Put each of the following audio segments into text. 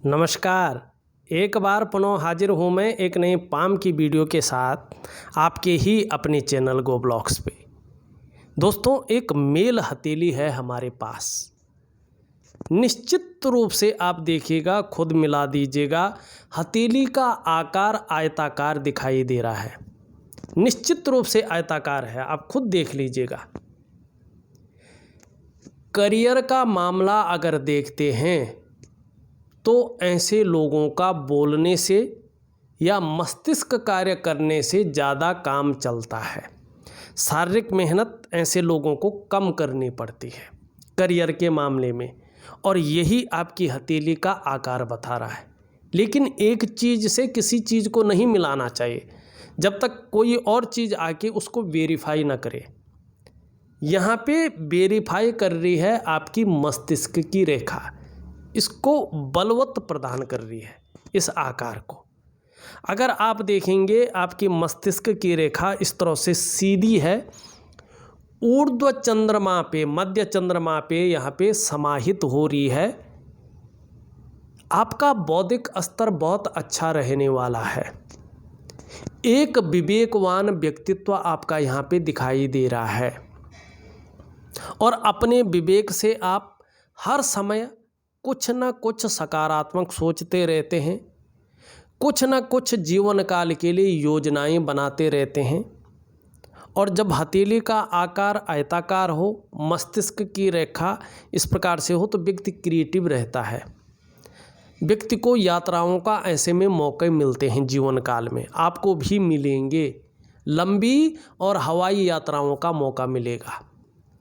नमस्कार। एक बार पुनः हाजिर हूँ मैं एक नए पाम की वीडियो के साथ आपके ही अपने चैनल गो ब्लॉग्स पे। दोस्तों, एक मेल हथेली है हमारे पास। निश्चित रूप से आप देखिएगा, खुद मिला दीजिएगा, हथेली का आकार आयताकार दिखाई दे रहा है। निश्चित रूप से आयताकार है, आप खुद देख लीजिएगा। करियर का मामला अगर देखते हैं तो ऐसे लोगों का बोलने से या मस्तिष्क कार्य करने से ज़्यादा काम चलता है। शारीरिक मेहनत ऐसे लोगों को कम करनी पड़ती है करियर के मामले में, और यही आपकी हथेली का आकार बता रहा है। लेकिन एक चीज़ से किसी चीज़ को नहीं मिलाना चाहिए जब तक कोई और चीज़ आके उसको वेरीफाई ना करे। यहाँ पे वेरीफाई कर रही है आपकी मस्तिष्क की रेखा, इसको बलवत्त प्रदान कर रही है इस आकार को। अगर आप देखेंगे आपकी मस्तिष्क की रेखा इस तरह से सीधी है, ऊर्ध्व चंद्रमा पे, मध्य चंद्रमा पे यहाँ पे समाहित हो रही है। आपका बौद्धिक स्तर बहुत अच्छा रहने वाला है। एक विवेकवान व्यक्तित्व आपका यहाँ पे दिखाई दे रहा है, और अपने विवेक से आप हर समय कुछ न कुछ सकारात्मक सोचते रहते हैं, कुछ न कुछ जीवन काल के लिए योजनाएं बनाते रहते हैं। और जब हथेली का आकार आयताकार हो, मस्तिष्क की रेखा इस प्रकार से हो, तो व्यक्ति क्रिएटिव रहता है। व्यक्ति को यात्राओं का ऐसे में मौके मिलते हैं जीवन काल में, आपको भी मिलेंगे। लंबी और हवाई यात्राओं का मौका मिलेगा।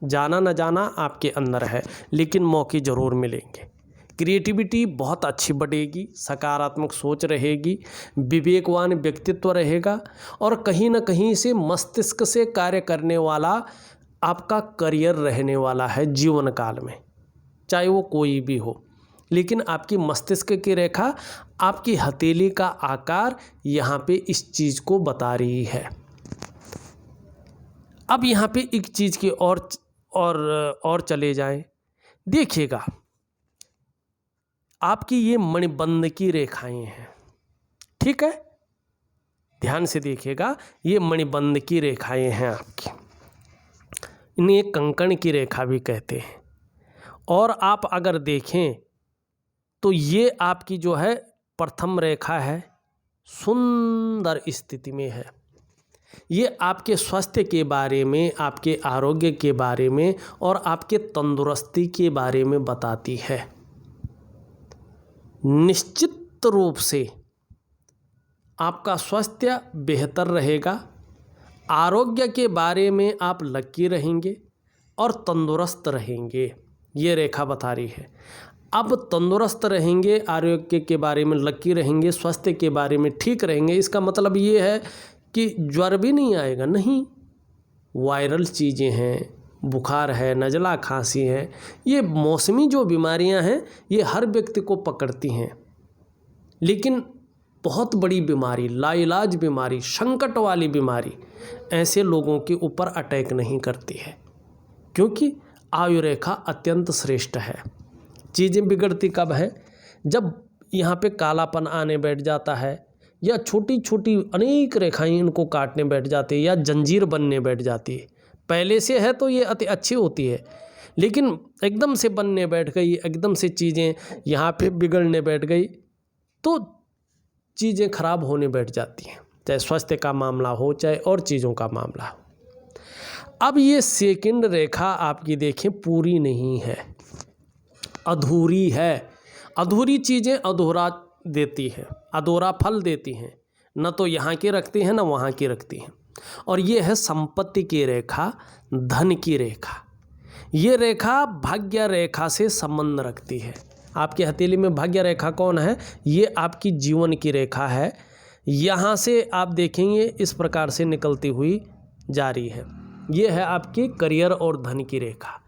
जाना न जाना आपके अंदर है, लेकिन मौके ज़रूर मिलेंगे। क्रिएटिविटी बहुत अच्छी बढ़ेगी, सकारात्मक सोच रहेगी, विवेकवान व्यक्तित्व रहेगा, और कहीं न कहीं से मस्तिष्क से कार्य करने वाला आपका करियर रहने वाला है जीवन काल में, चाहे वो कोई भी हो। लेकिन आपकी मस्तिष्क की रेखा, आपकी हथेली का आकार यहाँ पे इस चीज़ को बता रही है। अब यहाँ पे एक चीज़ की और चले जाएं, देखिएगा आपकी ये मणिबंध की रेखाएं हैं, ठीक है, ध्यान से देखिएगा। ये मणिबंध की रेखाएं हैं आपकी, इन्हें कंकण की रेखा भी कहते हैं। और आप अगर देखें तो ये आपकी जो है प्रथम रेखा है, सुंदर स्थिति में है। ये आपके स्वास्थ्य के बारे में, आपके आरोग्य के बारे में और आपके तंदुरुस्ती के बारे में बताती है। निश्चित रूप से आपका स्वास्थ्य बेहतर रहेगा, आरोग्य के बारे में आप लकी रहेंगे और तंदुरुस्त रहेंगे, ये रेखा बता रही है। अब तंदुरुस्त रहेंगे, आरोग्य के बारे में लकी रहेंगे, स्वास्थ्य के बारे में ठीक रहेंगे, इसका मतलब ये है कि ज्वर भी नहीं आएगा, नहीं। वायरल चीज़ें हैं, बुखार है, नज़ला खांसी है, ये मौसमी जो बीमारियां हैं ये हर व्यक्ति को पकड़ती हैं। लेकिन बहुत बड़ी बीमारी, लाइलाज बीमारी, संकट वाली बीमारी ऐसे लोगों के ऊपर अटैक नहीं करती है, क्योंकि आयु रेखा अत्यंत श्रेष्ठ है। चीज़ें बिगड़ती कब है? जब यहाँ पे कालापन आने बैठ जाता है, या छोटी छोटी अनेक रेखाएं इनको काटने बैठ जाती है, या जंजीर बनने बैठ जाती है। पहले से है तो ये अति अच्छी होती है, लेकिन एकदम से बनने बैठ गई, एकदम से चीज़ें यहाँ पे बिगड़ने बैठ गई, तो चीज़ें खराब होने बैठ जाती हैं, चाहे स्वास्थ्य का मामला हो, चाहे और चीज़ों का मामला हो। अब ये सेकंड रेखा आपकी देखें, पूरी नहीं है, अधूरी है। अधूरी चीज़ें अधूरा देती है, अधूरा फल देती हैं, न तो यहाँ की रखती हैं न वहाँ की रखती हैं। और ये है संपत्ति की रेखा, धन की रेखा। ये रेखा भाग्य रेखा से संबंध रखती है। आपकी हथेली में भाग्य रेखा कौन है? ये आपकी जीवन की रेखा है। यहाँ से आप देखेंगे इस प्रकार से निकलती हुई जा रही है। ये है आपकी करियर और धन की रेखा।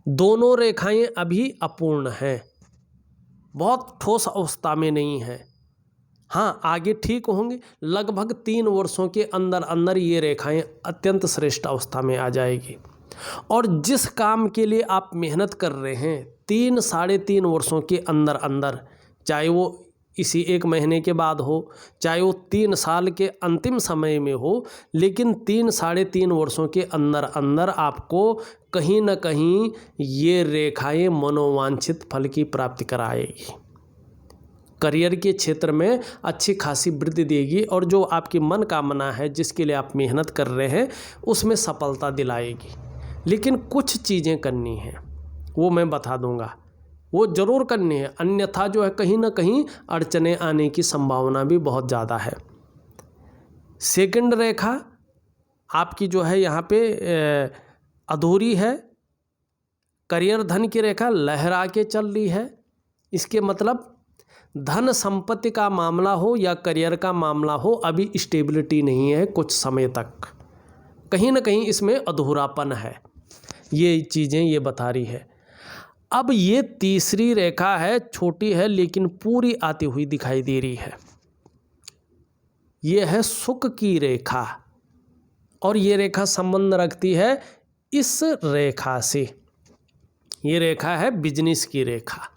दोनों रेखाएं अभी अपूर्ण हैं, बहुत ठोस अवस्था में नहीं है। हाँ, आगे ठीक होंगे। लगभग 3 वर्षों के अंदर अंदर ये रेखाएं अत्यंत श्रेष्ठ अवस्था में आ जाएगी। और जिस काम के लिए आप मेहनत कर रहे हैं, 3 साढ़े 3 वर्षों के अंदर अंदर चाहे वो इसी 1 महीने के बाद हो, चाहे वो 3 साल के अंतिम समय में हो, लेकिन 3 साढ़े 3 वर्षों के अंदर अंदर आपको कहीं ना कहीं ये रेखाएं मनोवांछित फल की प्राप्ति कराएगी। करियर के क्षेत्र में अच्छी खासी वृद्धि देगी और जो आपकी मन कामना है, जिसके लिए आप मेहनत कर रहे हैं, उसमें सफलता दिलाएगी। लेकिन कुछ चीज़ें करनी हैं, वो मैं बता दूंगा, वो ज़रूर करनी है, अन्यथा जो है कहीं ना कहीं अड़चने आने की संभावना भी बहुत ज़्यादा है। सेकंड रेखा आपकी जो है यहाँ पे अधूरी है। करियर धन की रेखा लहरा के चल रही है। इसके मतलब धन संपत्ति का मामला हो या करियर का मामला हो, अभी स्टेबिलिटी नहीं है कुछ समय तक, कहीं ना कहीं इसमें अधूरापन है। ये चीज़ें ये बता रही है। अब ये तीसरी रेखा है, छोटी है लेकिन पूरी आती हुई दिखाई दे रही है। ये है सुख की रेखा और ये रेखा संबंध रखती है इस रेखा से। ये रेखा है बिजनेस की रेखा।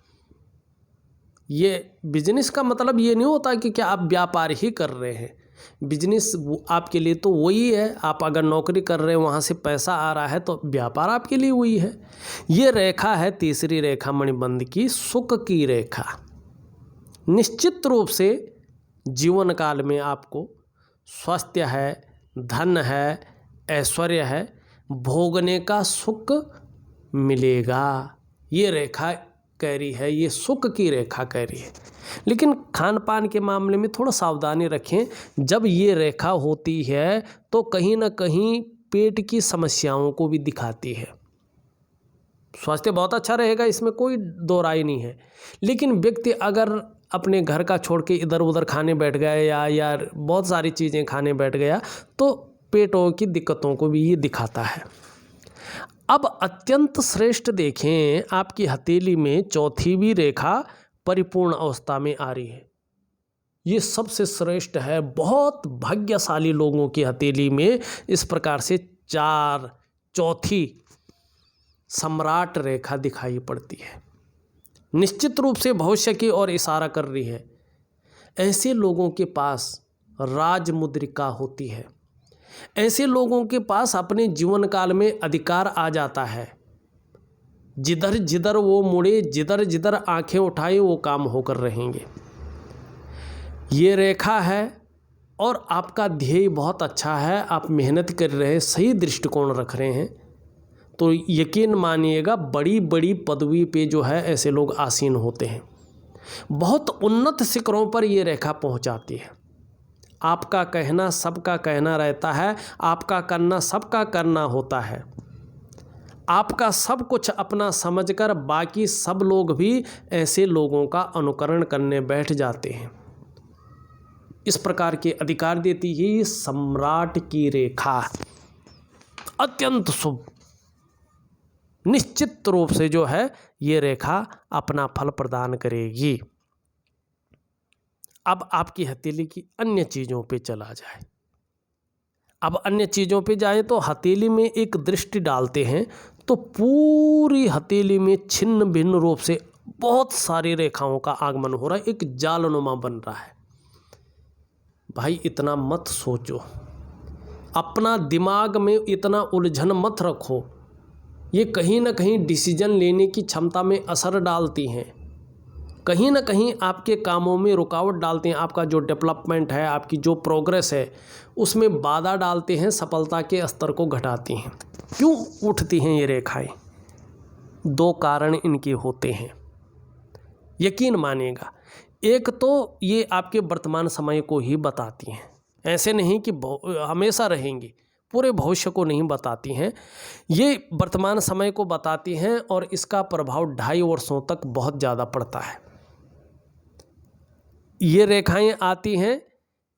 ये बिजनेस का मतलब ये नहीं होता कि क्या आप व्यापार ही कर रहे हैं। बिजनेस आपके लिए तो वही है, आप अगर नौकरी कर रहे हैं वहाँ से पैसा आ रहा है तो व्यापार आपके लिए वही है। ये रेखा है तीसरी रेखा मणिबंध की, सुख की रेखा। निश्चित रूप से जीवन काल में आपको स्वास्थ्य है, धन है, ऐश्वर्य है, भोगने का सुख मिलेगा। ये रेखा कह रही है, ये सुख की रेखा कह रही है। लेकिन खान पान के मामले में थोड़ा सावधानी रखें। जब ये रेखा होती है तो कहीं ना कहीं पेट की समस्याओं को भी दिखाती है। स्वास्थ्य बहुत अच्छा रहेगा, इसमें कोई दो राय नहीं है, लेकिन व्यक्ति अगर अपने घर का छोड़ के इधर उधर खाने बैठ गया या बहुत सारी चीज़ें खाने बैठ गया तो पेटों की दिक्कतों को भी ये दिखाता है। अब अत्यंत श्रेष्ठ देखें, आपकी हथेली में चौथीवीं रेखा परिपूर्ण अवस्था में आ रही है। ये सबसे श्रेष्ठ है। बहुत भाग्यशाली लोगों की हथेली में इस प्रकार से चौथी सम्राट रेखा दिखाई पड़ती है। निश्चित रूप से भविष्य की ओर इशारा कर रही है। ऐसे लोगों के पास राज मुद्रिका होती है। ऐसे लोगों के पास अपने जीवन काल में अधिकार आ जाता है। जिधर जिधर वो मुड़े, जिधर जिधर आंखें उठाए, वो काम होकर रहेंगे। ये रेखा है और आपका ध्येय बहुत अच्छा है, आप मेहनत कर रहे हैं, सही दृष्टिकोण रख रहे हैं, तो यकीन मानिएगा बड़ी बड़ी पदवी पे जो है ऐसे लोग आसीन होते हैं। बहुत उन्नत शिखरों पर ये रेखा पहुंचाती है। आपका कहना सबका कहना रहता है, आपका करना सबका करना होता है। आपका सब कुछ अपना समझकर बाकी सब लोग भी ऐसे लोगों का अनुकरण करने बैठ जाते हैं। इस प्रकार के अधिकार देती है ये सम्राट की रेखा। अत्यंत शुभ। निश्चित रूप से जो है ये रेखा अपना फल प्रदान करेगी। अब आपकी हथेली की अन्य चीज़ों पे चला जाए। अब अन्य चीज़ों पे जाए तो हथेली में एक दृष्टि डालते हैं तो पूरी हथेली में छिन्न भिन्न रूप से बहुत सारी रेखाओं का आगमन हो रहा है, एक जालनुमा बन रहा है। भाई इतना मत सोचो, अपना दिमाग में इतना उलझन मत रखो। ये कहीं ना कहीं डिसीजन लेने की क्षमता में असर डालती हैं, कहीं ना कहीं आपके कामों में रुकावट डालते हैं। आपका जो डेवलपमेंट है, आपकी जो प्रोग्रेस है, उसमें बाधा डालते हैं, सफलता के स्तर को घटाती हैं। क्यों उठती हैं ये रेखाएं? दो कारण इनके होते हैं, यकीन मानिएगा। एक तो ये आपके वर्तमान समय को ही बताती हैं, ऐसे नहीं कि हमेशा रहेंगी, पूरे भविष्य को नहीं बताती हैं। ये वर्तमान समय को बताती हैं और इसका प्रभाव 2.5 वर्षों तक बहुत ज़्यादा पड़ता है। ये रेखाएं आती हैं,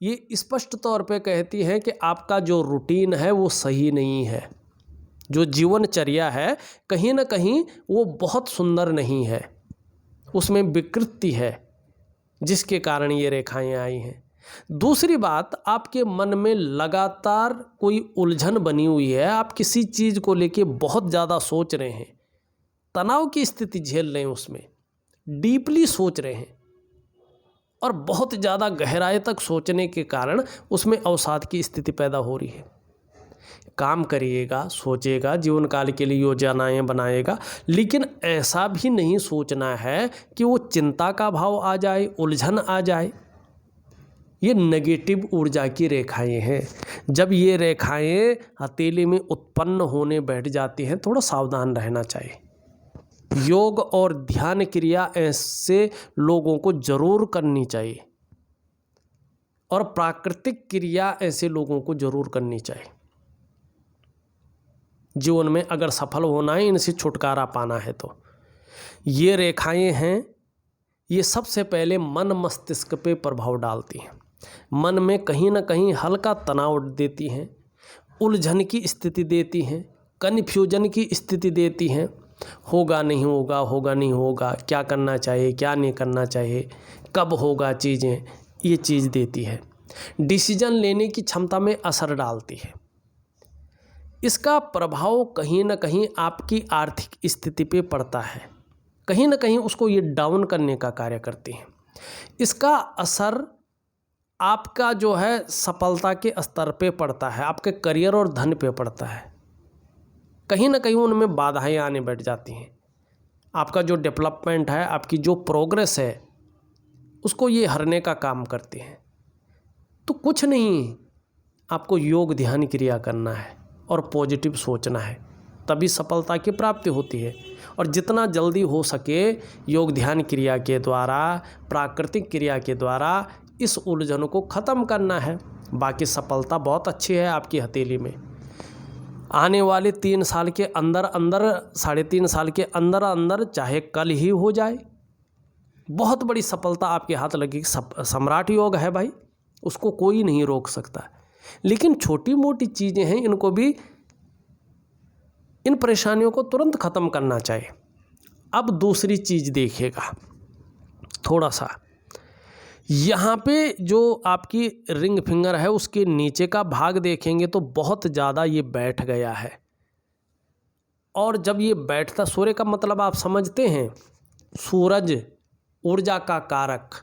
ये स्पष्ट तौर पे कहती हैं कि आपका जो रूटीन है वो सही नहीं है, जो जीवनचर्या है कहीं ना कहीं वो बहुत सुंदर नहीं है, उसमें विकृति है, जिसके कारण ये रेखाएं आई हैं। दूसरी बात, आपके मन में लगातार कोई उलझन बनी हुई है, आप किसी चीज़ को लेके बहुत ज़्यादा सोच रहे हैं, तनाव की स्थिति झेल रहे हैं, उसमें डीपली सोच रहे हैं। और बहुत ज़्यादा गहराई तक सोचने के कारण उसमें अवसाद की स्थिति पैदा हो रही है। काम करिएगा, सोचेगा, जीवन काल के लिए योजनाएं बनाएगा, लेकिन ऐसा भी नहीं सोचना है कि वो चिंता का भाव आ जाए, उलझन आ जाए। ये नेगेटिव ऊर्जा की रेखाएं हैं। जब ये रेखाएं हथेली में उत्पन्न होने बैठ जाती हैं, थोड़ा सावधान रहना चाहिए। योग और ध्यान क्रिया ऐसे लोगों को जरूर करनी चाहिए और प्राकृतिक क्रिया ऐसे लोगों को जरूर करनी चाहिए। जीवन में अगर सफल होना है, इनसे छुटकारा पाना है तो ये रेखाएं हैं, ये सबसे पहले मन मस्तिष्क पे प्रभाव डालती हैं। मन में कहीं ना कहीं हल्का तनाव देती हैं, उलझन की स्थिति देती हैं, कन्फ्यूजन की स्थिति देती हैं। होगा नहीं होगा, होगा नहीं होगा, क्या करना चाहिए, क्या नहीं करना चाहिए, कब होगा चीज़ें, ये चीज़ देती है। डिसीजन लेने की क्षमता में असर डालती है। इसका प्रभाव कहीं ना कहीं आपकी आर्थिक स्थिति पे पड़ता है, कहीं ना कहीं उसको ये डाउन करने का कार्य करती है। इसका असर आपका जो है सफलता के स्तर पे पड़ता है, आपके करियर और धन पे पड़ता है। कहीं ना कहीं उनमें बाधाएं आने बैठ जाती हैं। आपका जो डेवलपमेंट है, आपकी जो प्रोग्रेस है, उसको ये हरने का काम करते हैं। तो कुछ नहीं, आपको योग ध्यान क्रिया करना है और पॉजिटिव सोचना है, तभी सफलता की प्राप्ति होती है। और जितना जल्दी हो सके योग ध्यान क्रिया के द्वारा, प्राकृतिक क्रिया के द्वारा इस उलझन को ख़त्म करना है। बाकी सफलता बहुत अच्छी है आपकी हथेली में। आने वाले 3 साल के अंदर अंदर, 3.5 साल के अंदर अंदर, चाहे कल ही हो जाए, बहुत बड़ी सफलता आपके हाथ लगेगी। सम्राट योग है भाई, उसको कोई नहीं रोक सकता। लेकिन छोटी मोटी चीज़ें हैं, इनको भी, इन परेशानियों को तुरंत ख़त्म करना चाहिए। अब दूसरी चीज़ देखिएगा, थोड़ा सा यहाँ पे जो आपकी रिंग फिंगर है उसके नीचे का भाग देखेंगे तो बहुत ज़्यादा ये बैठ गया है। और जब ये बैठता, सूर्य का मतलब आप समझते हैं, सूरज ऊर्जा का कारक।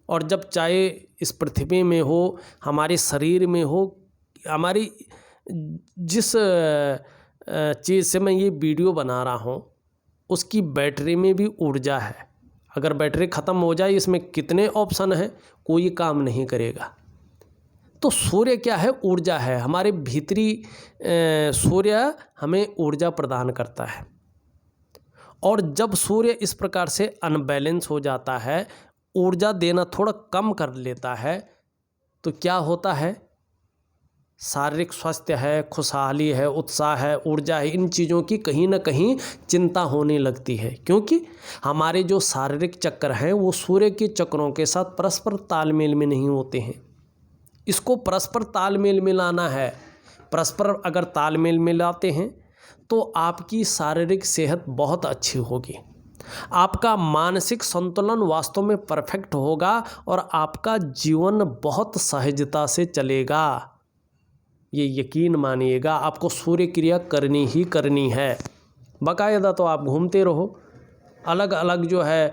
और जब चाहे इस पृथ्वी में हो, हमारे शरीर में हो, हमारी जिस चीज़ से मैं ये वीडियो बना रहा हूँ उसकी बैटरी में भी ऊर्जा है। अगर बैटरी ख़त्म हो जाए, इसमें कितने ऑप्शन हैं, कोई काम नहीं करेगा। तो सूर्य क्या है? ऊर्जा है। हमारे भीतरी सूर्य हमें ऊर्जा प्रदान करता है। और जब सूर्य इस प्रकार से अनबैलेंस हो जाता है, ऊर्जा देना थोड़ा कम कर लेता है, तो क्या होता है? शारीरिक स्वास्थ्य है, खुशहाली है, उत्साह है, ऊर्जा है, इन चीज़ों की कहीं ना कहीं चिंता होने लगती है। क्योंकि हमारे जो शारीरिक चक्र हैं वो सूर्य के चक्रों के साथ परस्पर तालमेल में नहीं होते हैं। इसको परस्पर तालमेल में लाना है। परस्पर अगर तालमेल में लाते हैं तो आपकी शारीरिक सेहत बहुत अच्छी होगी, आपका मानसिक संतुलन वास्तव में परफेक्ट होगा और आपका जीवन बहुत सहजता से चलेगा। ये यकीन मानिएगा, आपको सूर्य क्रिया करनी ही करनी है। बाकायदा तो आप घूमते रहो, अलग अलग जो है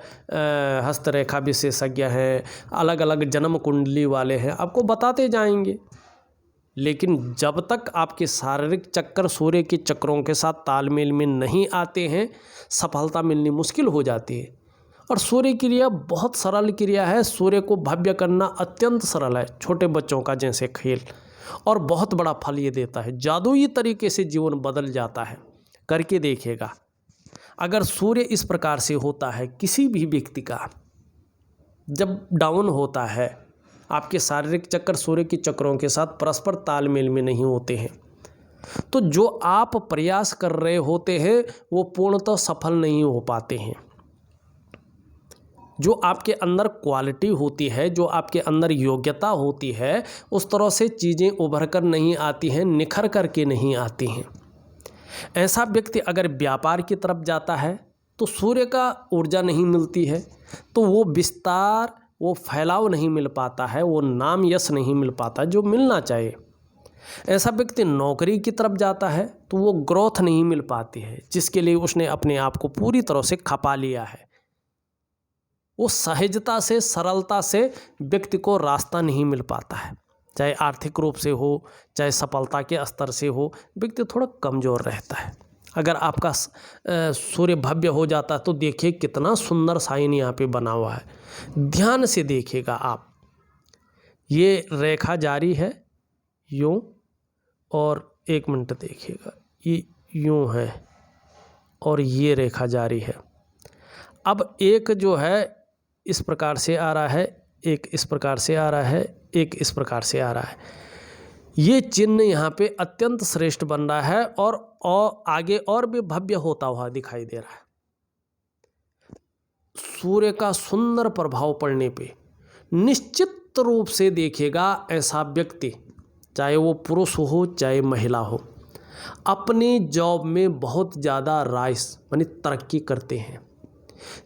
हस्तरेखा विशेषज्ञ हैं, अलग अलग जन्म कुंडली वाले हैं, आपको बताते जाएंगे। लेकिन जब तक आपके शारीरिक चक्कर सूर्य के चक्रों के साथ तालमेल में नहीं आते हैं, सफलता मिलनी मुश्किल हो जाती है। और सूर्य क्रिया बहुत सरल क्रिया है। सूर्य को भव्य करना अत्यंत सरल है, छोटे बच्चों का जैसे खेल, और बहुत बड़ा फल ये देता है। जादुई तरीके से जीवन बदल जाता है। करके देखिएगा। अगर सूर्य इस प्रकार से होता है, किसी भी व्यक्ति का जब डाउन होता है, आपके शारीरिक चक्कर सूर्य के चक्रों के साथ परस्पर तालमेल में नहीं होते हैं, तो जो आप प्रयास कर रहे होते हैं वो पूर्णतः सफल नहीं हो पाते हैं। जो आपके अंदर क्वालिटी होती है, जो आपके अंदर योग्यता होती है, उस तरह से चीज़ें उभर कर नहीं आती हैं, निखर कर के नहीं आती हैं। ऐसा व्यक्ति अगर व्यापार की तरफ जाता है तो सूर्य का ऊर्जा नहीं मिलती है, तो वो विस्तार, वो फैलाव नहीं मिल पाता है, वो नाम यश नहीं मिल पाता जो मिलना चाहिए। ऐसा व्यक्ति नौकरी की तरफ जाता है तो वो ग्रोथ नहीं मिल पाती है, जिसके लिए उसने अपने आप को पूरी तरह से खपा लिया है। वो सहजता से, सरलता से व्यक्ति को रास्ता नहीं मिल पाता है। चाहे आर्थिक रूप से हो, चाहे सफलता के स्तर से हो, व्यक्ति थोड़ा कमज़ोर रहता है। अगर आपका सूर्य भव्य हो जाता है तो देखिए कितना सुंदर साइन यहाँ पे बना हुआ है। ध्यान से देखिएगा आप, ये रेखा जारी है यूँ, और 1 मिनट देखिएगा, ये यूँ है और ये रेखा जारी है। अब एक जो है इस प्रकार से आ रहा है, एक इस प्रकार से आ रहा है, एक इस प्रकार से आ रहा है। ये चिन्ह यहाँ पे अत्यंत श्रेष्ठ बन रहा है और आगे और भी भव्य होता हुआ दिखाई दे रहा है। सूर्य का सुंदर प्रभाव पड़ने पे निश्चित रूप से देखिएगा ऐसा व्यक्ति, चाहे वो पुरुष हो चाहे महिला हो, अपनी जॉब में बहुत ज़्यादा राइज यानी तरक्की करते हैं।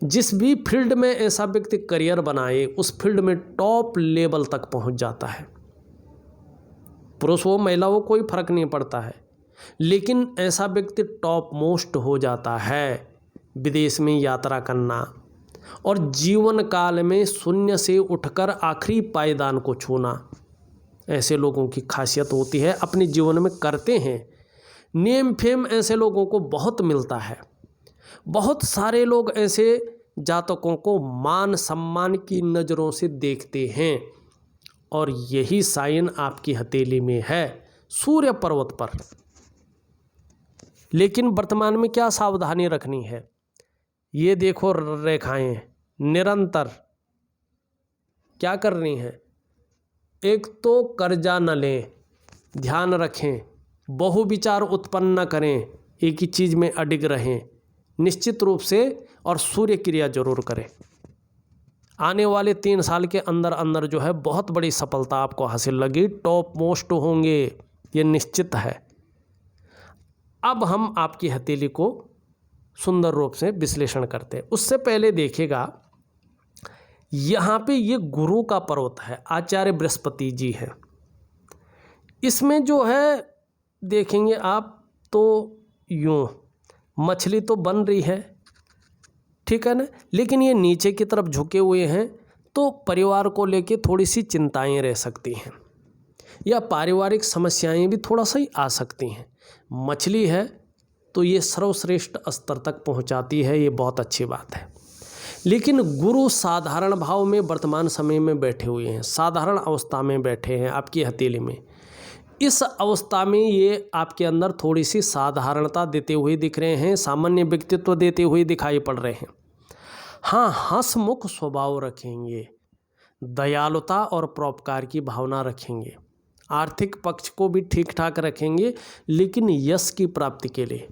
जिस भी फील्ड में ऐसा व्यक्ति करियर बनाए उस फील्ड में टॉप लेवल तक पहुंच जाता है। पुरुष हो महिला हो कोई फर्क नहीं पड़ता है, लेकिन ऐसा व्यक्ति टॉप मोस्ट हो जाता है। विदेश में यात्रा करना और जीवन काल में शून्य से उठकर आखिरी पायदान को छूना, ऐसे लोगों की खासियत होती है, अपने जीवन में करते हैं। नेम फेम ऐसे लोगों को बहुत मिलता है। बहुत सारे लोग ऐसे जातकों को मान सम्मान की नज़रों से देखते हैं, और यही साइन आपकी हथेली में है सूर्य पर्वत पर। लेकिन वर्तमान में क्या सावधानी रखनी है, ये देखो रेखाएं निरंतर क्या कर रही हैं। एक तो कर्जा न लें, ध्यान रखें, बहुविचार उत्पन्न न करें, एक ही चीज़ में अडिग रहें निश्चित रूप से, और सूर्य क्रिया जरूर करें। आने वाले 3 साल के अंदर अंदर जो है बहुत बड़ी सफलता आपको हासिल लगी, टॉप मोस्ट होंगे, ये निश्चित है। अब हम आपकी हथेली को सुंदर रूप से विश्लेषण करते हैं। उससे पहले देखिएगा यहाँ पे ये गुरु का पर्वत है, आचार्य बृहस्पति जी हैं। इसमें जो है देखेंगे आप तो यूँ मछली तो बन रही है, ठीक है ना, लेकिन ये नीचे की तरफ झुके हुए हैं, तो परिवार को लेके थोड़ी सी चिंताएं रह सकती हैं, या पारिवारिक समस्याएं भी थोड़ा सा ही आ सकती हैं। मछली है तो ये सर्वश्रेष्ठ स्तर तक पहुंचाती है, ये बहुत अच्छी बात है। लेकिन गुरु साधारण भाव में वर्तमान समय में बैठे हुए हैं, साधारण अवस्था में बैठे हैं आपकी हथेली में। इस अवस्था में ये आपके अंदर थोड़ी सी साधारणता देते हुए दिख रहे हैं, सामान्य व्यक्तित्व देते हुए दिखाई पड़ रहे हैं। हाँ, हंसमुख स्वभाव रखेंगे, दयालुता और परोपकार की भावना रखेंगे, आर्थिक पक्ष को भी ठीक ठाक रखेंगे, लेकिन यश की प्राप्ति के लिए,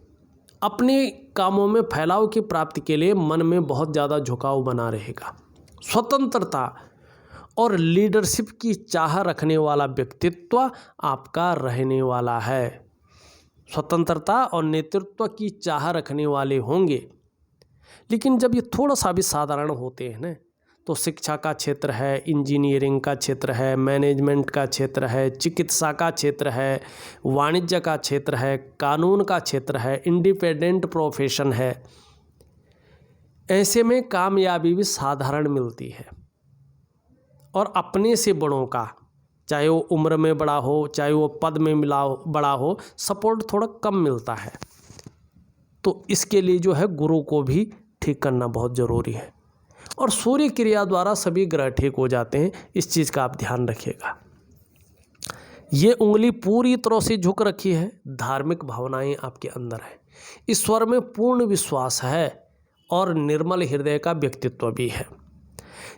अपने कामों में फैलाव की प्राप्ति के लिए मन में बहुत ज़्यादा झुकाव बना रहेगा। स्वतंत्रता और लीडरशिप की चाह रखने वाला व्यक्तित्व आपका रहने वाला है। स्वतंत्रता और नेतृत्व की चाह रखने वाले होंगे। लेकिन जब ये थोड़ा सा भी साधारण होते हैं ना, तो शिक्षा का क्षेत्र है, इंजीनियरिंग का क्षेत्र है, मैनेजमेंट का क्षेत्र है, चिकित्सा का क्षेत्र है, वाणिज्य का क्षेत्र है, कानून का क्षेत्र है, इंडिपेंडेंट प्रोफेशन है, ऐसे में कामयाबी भी साधारण मिलती है। और अपने से बड़ों का, चाहे वो उम्र में बड़ा हो, चाहे वो पद में बड़ा हो, सपोर्ट थोड़ा कम मिलता है। तो इसके लिए जो है गुरु को भी ठीक करना बहुत ज़रूरी है। और सूर्य क्रिया द्वारा सभी ग्रह ठीक हो जाते हैं, इस चीज़ का आप ध्यान रखिएगा। ये उंगली पूरी तरह से झुक रखी है, धार्मिक भावनाएं आपके अंदर है, ईश्वर में पूर्ण विश्वास है और निर्मल हृदय का व्यक्तित्व भी है।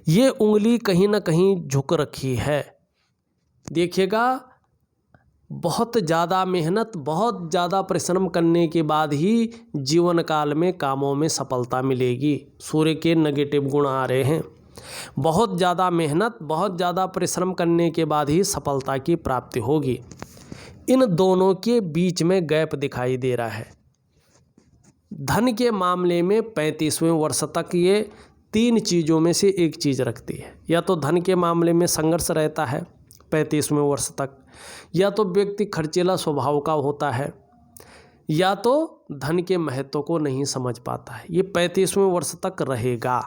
ये उंगली कहीं ना कहीं झुक रखी है। देखिएगा बहुत ज़्यादा मेहनत, बहुत ज़्यादा परिश्रम करने के बाद ही जीवन काल में कामों में सफलता मिलेगी। सूर्य के नेगेटिव गुण आ रहे हैं। बहुत ज़्यादा मेहनत, बहुत ज़्यादा परिश्रम करने के बाद ही सफलता की प्राप्ति होगी। इन दोनों के बीच में गैप दिखाई दे रहा है। धन के मामले में 35वें वर्ष तक ये 3 चीज़ों में से एक चीज़ रखती है। या तो धन के मामले में संघर्ष रहता है 35वें वर्ष तक, या तो व्यक्ति खर्चीला स्वभाव का होता है, या तो धन के महत्व को नहीं समझ पाता है। ये 35वें वर्ष तक रहेगा।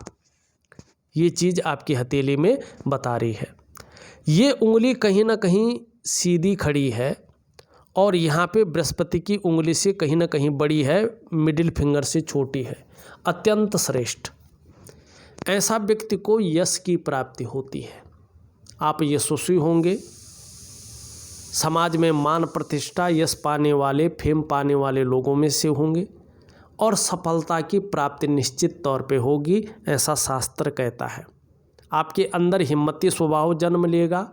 ये चीज़ आपकी हथेली में बता रही है। ये उंगली कहीं ना कहीं सीधी खड़ी है और यहाँ पे बृहस्पति की उंगली से कहीं ना कहीं बड़ी है, मिडिल फिंगर से छोटी है। अत्यंत श्रेष्ठ। ऐसा व्यक्ति को यश की प्राप्ति होती है। आप यशस्वी होंगे, समाज में मान प्रतिष्ठा, यश पाने वाले, फेम पाने वाले लोगों में से होंगे और सफलता की प्राप्ति निश्चित तौर पे होगी, ऐसा शास्त्र कहता है। आपके अंदर हिम्मती स्वभाव जन्म लेगा,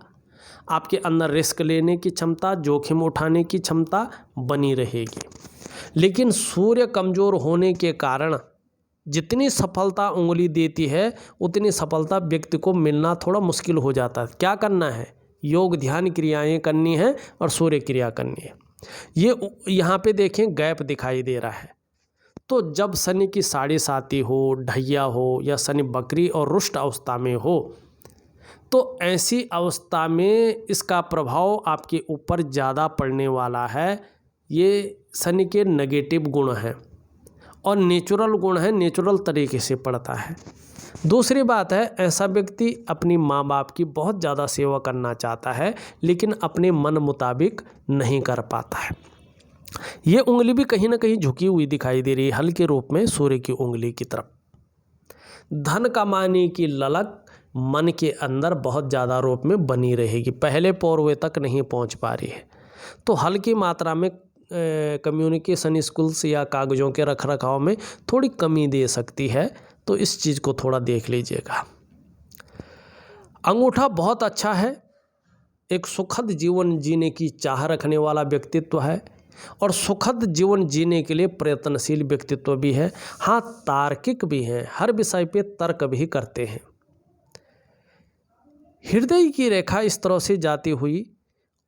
आपके अंदर रिस्क लेने की क्षमता, जोखिम उठाने की क्षमता बनी रहेगी। लेकिन सूर्य कमज़ोर होने के कारण जितनी सफलता उंगली देती है उतनी सफलता व्यक्ति को मिलना थोड़ा मुश्किल हो जाता है। क्या करना है? योग ध्यान क्रियाएं करनी है और सूर्य क्रिया करनी है। ये यहाँ पे देखें गैप दिखाई दे रहा है। तो जब शनि की 7.5 हो, ढैया हो या शनि बकरी और रुष्ट अवस्था में हो, तो ऐसी अवस्था में इसका प्रभाव आपके ऊपर ज़्यादा पड़ने वाला है। ये शनि के नेगेटिव गुण हैं और नेचुरल गुण है, नेचुरल तरीके से पड़ता है। दूसरी बात है, ऐसा व्यक्ति अपनी माँ बाप की बहुत ज़्यादा सेवा करना चाहता है लेकिन अपने मन मुताबिक नहीं कर पाता है। ये उंगली भी कहीं ना कहीं झुकी हुई दिखाई दे रही है, हल्के रूप में सूर्य की उंगली की तरफ। धन कमाने की ललक मन के अंदर बहुत ज़्यादा रूप में बनी रहेगी, पहले पौरवे तक नहीं पहुंच पा रही है। तो हल्की मात्रा में कम्युनिकेशन स्किल्स या कागज़ों के रख रखाव में थोड़ी कमी दे सकती है, तो इस चीज़ को थोड़ा देख लीजिएगा। अंगूठा बहुत अच्छा है, एक सुखद जीवन जीने की चाह रखने वाला व्यक्तित्व है और सुखद जीवन जीने के लिए प्रयत्नशील व्यक्तित्व भी है। हाँ, तार्किक भी हैं, हर विषय पे तर्क भी करते हैं। हृदय की रेखा इस तरह से जाती हुई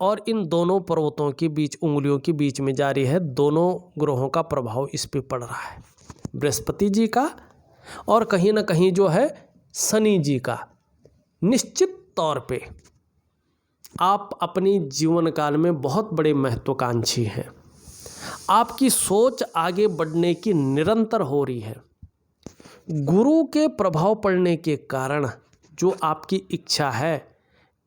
और इन दोनों पर्वतों के बीच, उंगलियों के बीच में जारी है। दोनों ग्रहों का प्रभाव इस पे पड़ रहा है, बृहस्पति जी का और कहीं ना कहीं जो है शनि जी का। निश्चित तौर पे आप अपनी जीवन काल में बहुत बड़े महत्वाकांक्षी हैं। आपकी सोच आगे बढ़ने की निरंतर हो रही है। गुरु के प्रभाव पड़ने के कारण जो आपकी इच्छा है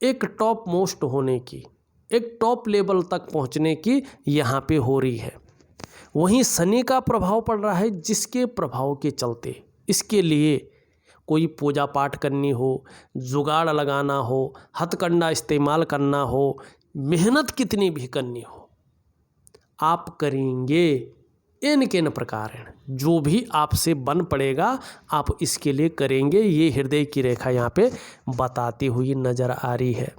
एक टॉप मोस्ट होने की, एक टॉप लेवल तक पहुंचने की, यहाँ पे हो रही है। वहीं शनि का प्रभाव पड़ रहा है, जिसके प्रभाव के चलते इसके लिए कोई पूजा पाठ करनी हो, जुगाड़ लगाना हो, हथकंडा इस्तेमाल करना हो, मेहनत कितनी भी करनी हो, आप करेंगे। इन किन प्रकार जो भी आपसे बन पड़ेगा आप इसके लिए करेंगे। ये हृदय की रेखा यहाँ पे बताती हुई नजर आ रही है।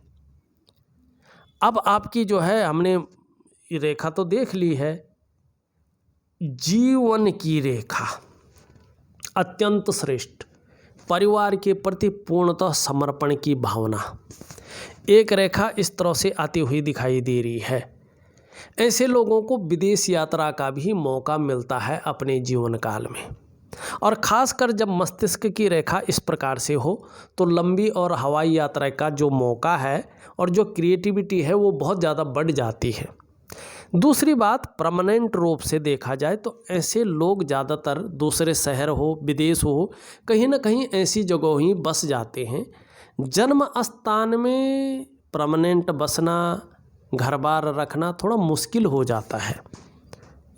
अब आपकी जो है, हमने रेखा तो देख ली है, जीवन की रेखा अत्यंत श्रेष्ठ, परिवार के प्रति पूर्णतः समर्पण की भावना, एक रेखा इस तरह से आती हुई दिखाई दे रही है। ऐसे लोगों को विदेश यात्रा का भी मौका मिलता है अपने जीवन काल में, और ख़ासकर जब मस्तिष्क की रेखा इस प्रकार से हो तो लंबी और हवाई यात्रा का जो मौका है और जो क्रिएटिविटी है वो बहुत ज़्यादा बढ़ जाती है। दूसरी बात, परमानेंट रूप से देखा जाए तो ऐसे लोग ज़्यादातर दूसरे शहर हो, विदेश हो, कहीं ना कहीं ऐसी जगहों ही बस जाते हैं। जन्म स्थान में परमानेंट बसना, घर बार रखना थोड़ा मुश्किल हो जाता है।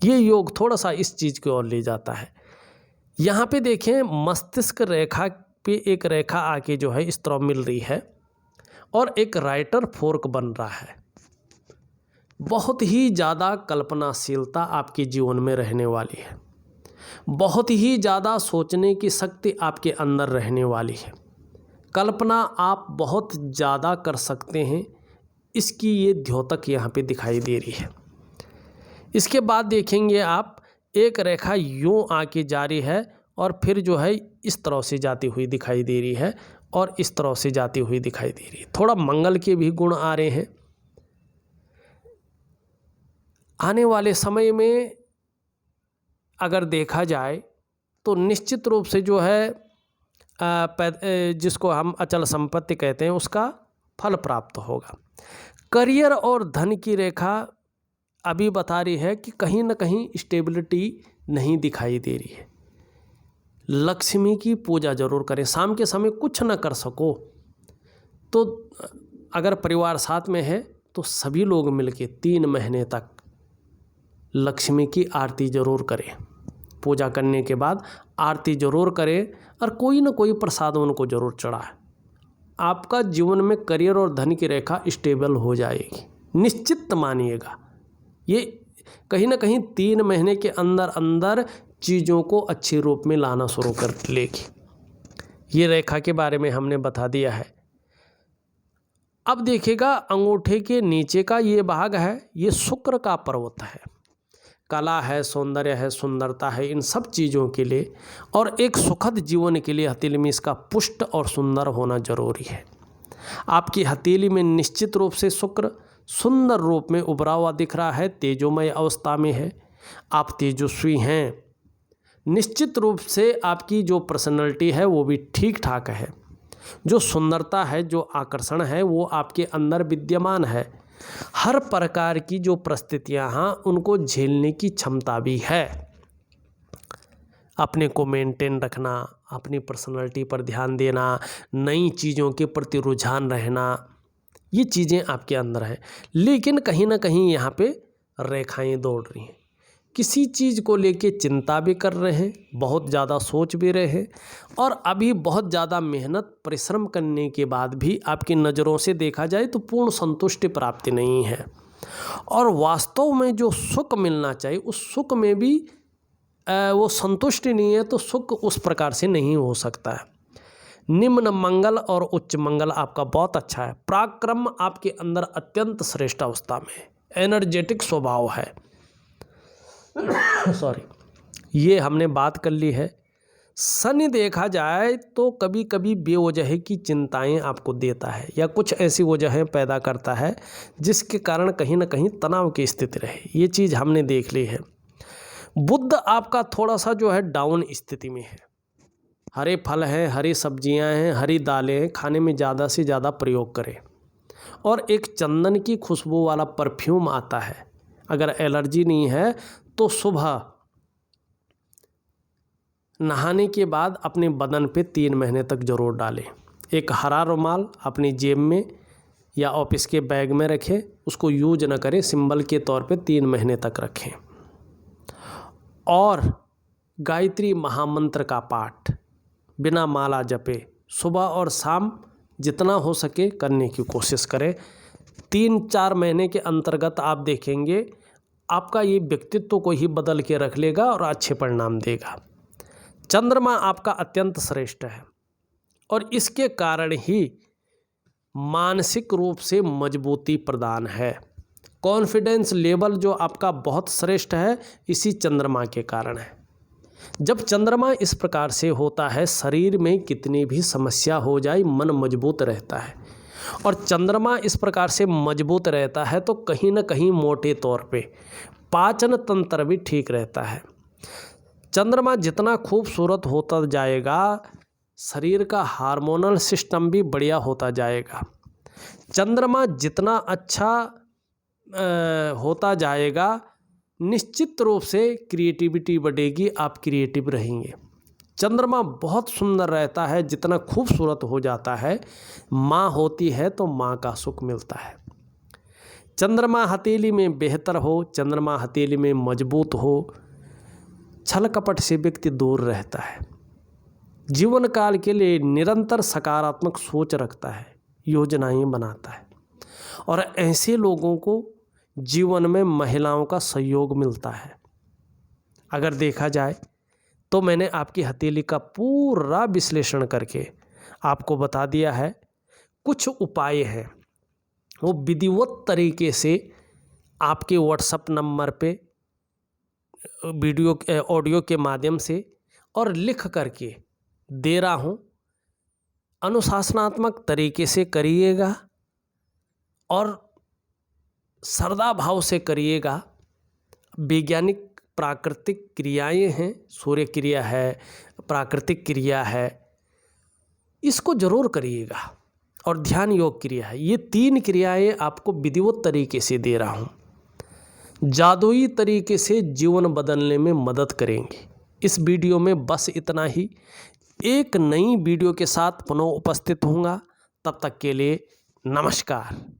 ये योग थोड़ा सा इस चीज़ की ओर ले जाता है। यहाँ पे देखें, मस्तिष्क रेखा पे एक रेखा आके जो है इस तरह मिल रही है और एक राइटर फोर्क बन रहा है। बहुत ही ज़्यादा कल्पनाशीलता आपके जीवन में रहने वाली है, बहुत ही ज़्यादा सोचने की शक्ति आपके अंदर रहने वाली है। कल्पना आप बहुत ज़्यादा कर सकते हैं, इसकी ये द्योतक यहाँ पे दिखाई दे रही है। इसके बाद देखेंगे आप, एक रेखा यूँ आके जारी है और फिर जो है इस तरह से जाती हुई दिखाई दे रही है और इस तरह से जाती हुई दिखाई दे रही है। थोड़ा मंगल के भी गुण आ रहे हैं। आने वाले समय में अगर देखा जाए तो निश्चित रूप से जो है जिसको हम अचल संपत्ति कहते हैं उसका फल प्राप्त होगा। करियर और धन की रेखा अभी बता रही है कि कहीं ना कहीं स्टेबिलिटी नहीं दिखाई दे रही है, लक्ष्मी की पूजा जरूर करें। शाम के समय कुछ न कर सको तो अगर परिवार साथ में है तो सभी लोग मिलके 3 महीने तक लक्ष्मी की आरती जरूर करें। पूजा करने के बाद आरती जरूर करें और कोई न कोई प्रसाद उनको जरूर चढ़ाएं। आपका जीवन में करियर और धन की रेखा स्टेबल हो जाएगी, निश्चित मानिएगा। ये कहीं ना कहीं 3 महीने के अंदर अंदर चीज़ों को अच्छे रूप में लाना शुरू कर लेगी। ये रेखा के बारे में हमने बता दिया है। अब देखिएगा, अंगूठे के नीचे का ये भाग है, ये शुक्र का पर्वत है। कला है, सौंदर्य है, सुंदरता है, इन सब चीज़ों के लिए और एक सुखद जीवन के लिए हथेली में इसका पुष्ट और सुंदर होना जरूरी है। आपकी हथेली में निश्चित रूप से शुक्र सुंदर रूप में उभरा हुआ दिख रहा है, तेजोमय अवस्था में है, आप तेजस्वी हैं। निश्चित रूप से आपकी जो पर्सनैलिटी है वो भी ठीक ठाक है। जो सुंदरता है, जो आकर्षण है वो आपके अंदर विद्यमान है। हर प्रकार की जो परिस्थितियां हैं उनको झेलने की क्षमता भी है। अपने को मेंटेन रखना, अपनी पर्सनैलिटी पर ध्यान देना, नई चीज़ों के प्रति रुझान रहना, ये चीज़ें आपके अंदर हैं। लेकिन कहीं ना कहीं यहाँ पे रेखाएं दौड़ रही हैं। किसी चीज़ को लेके चिंता भी कर रहे हैं, बहुत ज़्यादा सोच भी रहे हैं और अभी बहुत ज़्यादा मेहनत परिश्रम करने के बाद भी आपकी नज़रों से देखा जाए तो पूर्ण संतुष्टि प्राप्ति नहीं है। और वास्तव में जो सुख मिलना चाहिए उस सुख में भी वो संतुष्टि नहीं है, तो सुख उस प्रकार से नहीं हो सकता है। निम्न मंगल और उच्च मंगल आपका बहुत अच्छा है। पराक्रम आपके अंदर अत्यंत श्रेष्ठ अवस्था में, एनर्जेटिक स्वभाव है। सॉरी, ये हमने बात कर ली है। शनि देखा जाए तो कभी कभी बेवजह की चिंताएं आपको देता है या कुछ ऐसी वजहें पैदा करता है जिसके कारण कहीं ना कहीं तनाव की स्थिति रहे, ये चीज़ हमने देख ली है। बुध आपका थोड़ा सा जो है डाउन स्थिति में है। हरे फल हैं, हरी सब्जियां हैं, हरी दालें हैं, खाने में ज़्यादा से ज़्यादा प्रयोग करें। और एक चंदन की खुशबू वाला परफ्यूम आता है, अगर एलर्जी नहीं है तो सुबह नहाने के बाद अपने बदन पे 3 महीने तक जरूर डालें। एक हरा रुमाल अपनी जेब में या ऑफिस के बैग में रखें, उसको यूज न करें, सिंबल के तौर पे 3 महीने तक रखें। और गायत्री महामंत्र का पाठ बिना माला जपे सुबह और शाम जितना हो सके करने की कोशिश करें। 3-4 महीने के अंतर्गत आप देखेंगे आपका ये व्यक्तित्व को ही बदल के रख लेगा और अच्छे परिणाम देगा। चंद्रमा आपका अत्यंत श्रेष्ठ है और इसके कारण ही मानसिक रूप से मजबूती प्रदान है। कॉन्फिडेंस लेवल जो आपका बहुत श्रेष्ठ है इसी चंद्रमा के कारण है। जब चंद्रमा इस प्रकार से होता है, शरीर में कितनी भी समस्या हो जाए मन मजबूत रहता है। और चंद्रमा इस प्रकार से मजबूत रहता है तो कहीं ना कहीं मोटे तौर पे पाचन तंत्र भी ठीक रहता है। चंद्रमा जितना खूबसूरत होता जाएगा शरीर का हार्मोनल सिस्टम भी बढ़िया होता जाएगा। चंद्रमा जितना अच्छा होता जाएगा निश्चित रूप से क्रिएटिविटी बढ़ेगी, आप क्रिएटिव रहेंगे। चंद्रमा बहुत सुंदर रहता है, जितना खूबसूरत हो जाता है, माँ होती है तो माँ का सुख मिलता है। चंद्रमा हथेली में बेहतर हो, चंद्रमा हथेली में मजबूत हो, छल कपट से व्यक्ति दूर रहता है, जीवन काल के लिए निरंतर सकारात्मक सोच रखता है, योजनाएं बनाता है और ऐसे लोगों को जीवन में महिलाओं का सहयोग मिलता है। अगर देखा जाए तो मैंने आपकी हथेली का पूरा विश्लेषण करके आपको बता दिया है। कुछ उपाय हैं वो विधिवत तरीके से आपके व्हाट्सएप नंबर पे वीडियो ऑडियो के माध्यम से और लिख करके दे रहा हूँ। अनुशासनात्मक तरीके से करिएगा और श्रद्धा भाव से करिएगा। वैज्ञानिक प्राकृतिक क्रियाएं हैं, सूर्य क्रिया है, प्राकृतिक क्रिया है, इसको जरूर करिएगा और ध्यान योग क्रिया है। ये 3 क्रियाएं आपको विधिवत तरीके से दे रहा हूँ, जादुई तरीके से जीवन बदलने में मदद करेंगे। इस वीडियो में बस इतना ही। एक नई वीडियो के साथ पुनः उपस्थित होऊंगा। तब तक के लिए नमस्कार।